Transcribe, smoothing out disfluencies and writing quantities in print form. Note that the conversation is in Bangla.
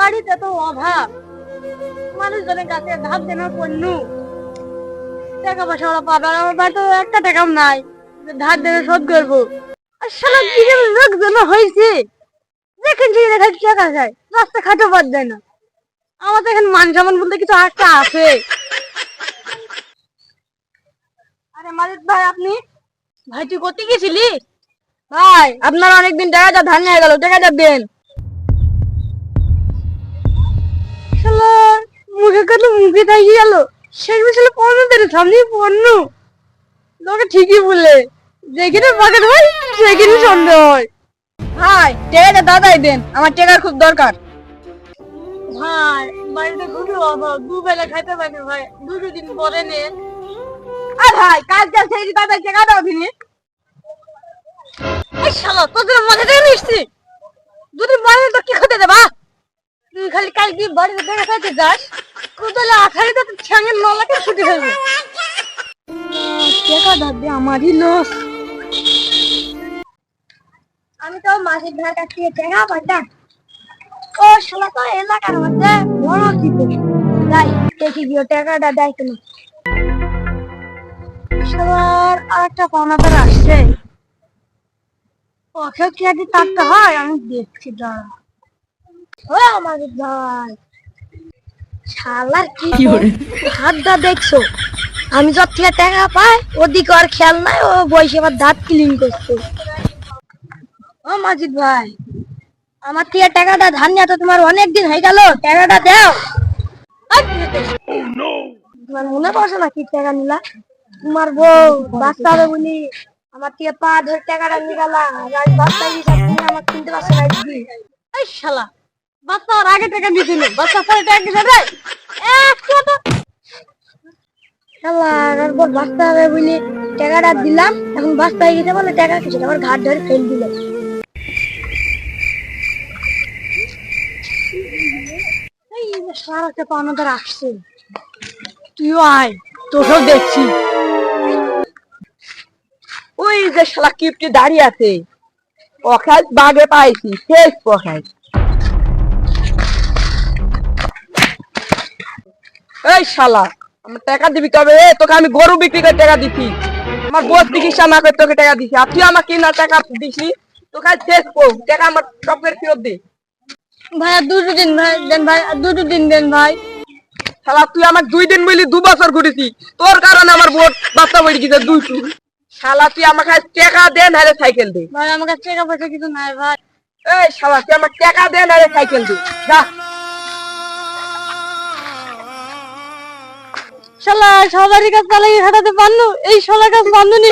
বাড়িতে তো অভাব, মানুষজনের কাছে ধার দেনার পণ্য, টাকা পয়সা ওরা পাবে, আর আমার বাড়িতে একটা টাকাও নাই যে ধার দেনা শোধ করবো। আর শালা কি যে লোকজন হয়েছে, দেখেন যে দেখা টাকা যায়, রাস্তা খাটো বাদ দেয় না। আমার তো এখানে মান সম্মান বলতে কিছু একটা আছে। আরে মালিক ভাই, আপনি ভাই তুই কোথায় গেছিলি? ভাই আপনার অনেকদিন টাকা যা ধার নিয়ে গেল, টাকা যা দেন। শালা মুখে কথা মুখে থাকি গেল, শেষ বছর পনেরো সামনে পণ্য। লোকে ঠিকই বলে, যেখানে পকেট হয় সেখানে সন্দেহ হয়। ভাই টাকাটা দাদাই দেন, আমার টাকার খুব দরকার। ভাই বাড়িতে খুবই অভাব, দুবেলা খাইতে পারি ভাই, দুটো দিন পরে নেন। আর ভাই কাজ কাজ ছেড়ে দাদা টাকা দাও দিনে। এই শালা তোদের মনে থেকে নিচ্ছি, দুদিন পরে তো কি খেতে দেবা? তুই খালি কালকে বাড়িতে টাকা খাইতে যাস, কোথালে আঠারিতে তো ছ্যাঙের নলাকে ছুটি হয়ে যাবে। টাকা দাবি আমারই লস। আমি তো মাসিক ধার কাছ থেকে টাকা পাইতাম। ও শালা তো এলাকার মধ্যে বড় কিছু যাই দেখি গিয়ে টাকাটা দেয় কিনা। শালার আরেকটা পাওনাদার আসছে, ওকে কি আগে কাটতে হয় আমি দেখছি। দাঁড়া ও মাসিক ভাই, শালার কি হাতটা দেখছো? আমি যত থেকে টাকা পাই ওদিকে আর খেয়াল নাই, ও বসে আবার দাঁত ক্লিন করছে। ও মাজিদ ভাই, আমার থেকে টাকাটা ধার নিয়ে তো তোমার অনেকদিন হয়ে গেল, টাকাটা দাও। তোমার মনে পড়ছে না কি টাকা নিলা? তোমার বউ বাচ্চা হবে বলি আমার থেকে পা ধরে টাকাটা নিয়ে গেলা, আর বাচ্চা হিসাব তুমি আমার কিনতে পারছো না। এই শালা বাচ্চা আর আগে টাকা দিছিল, বাচ্চা পরে টাকা কিনে দেয় একটু তো। শালা আর বল বাচ্চা হবে বলি টাকাটা দিলাম, এখন বাচ্চা হয়ে গেছে বলে টাকা কিছু আমার ঘাট ধরে ফেল দিল। এই যে সারাটা পাওনাদার আসছে, তুইও আয়, তোকেও দেখছি। ওই যে শালা কিপটি দাঁড়িয়ে আছে, ওখানে বাগে পাইছি শেষ পখাই। এই শালা আমার টাকা দিবি কবে? তোকে আমি গরু বিক্রি করে টাকা দিছি, আমার বোধ চিকিৎসা না করে তোকে টাকা দিছি, আর তুই আমাকে কিনা টাকা দিছি, তোকে শেষ কর টাকা আমার টপের ফেরত দে। ভাই আর দুটো দিন ভাই দেন, ভাই আর দুটো দিন দেন ভাই। শালা তুই আমার 2 দিন মিলি 2 বছর ঘুরেছি, তোর কারণে আমার বোধ বাচ্চা বেড়ে গেছে দুটো। শালা তুই আমাকে টাকা দে নাহলে সাইকেল দে। ভাই আমার কাছে টাকা পয়সা কিছু নাই ভাই। এই শালা তুই আমার টাকা দে নাহলে সাইকেল দে যা। শালা সবারই কাছে চালাকি খাটাতে পারলো, এই শালার কাছে বান্ধবী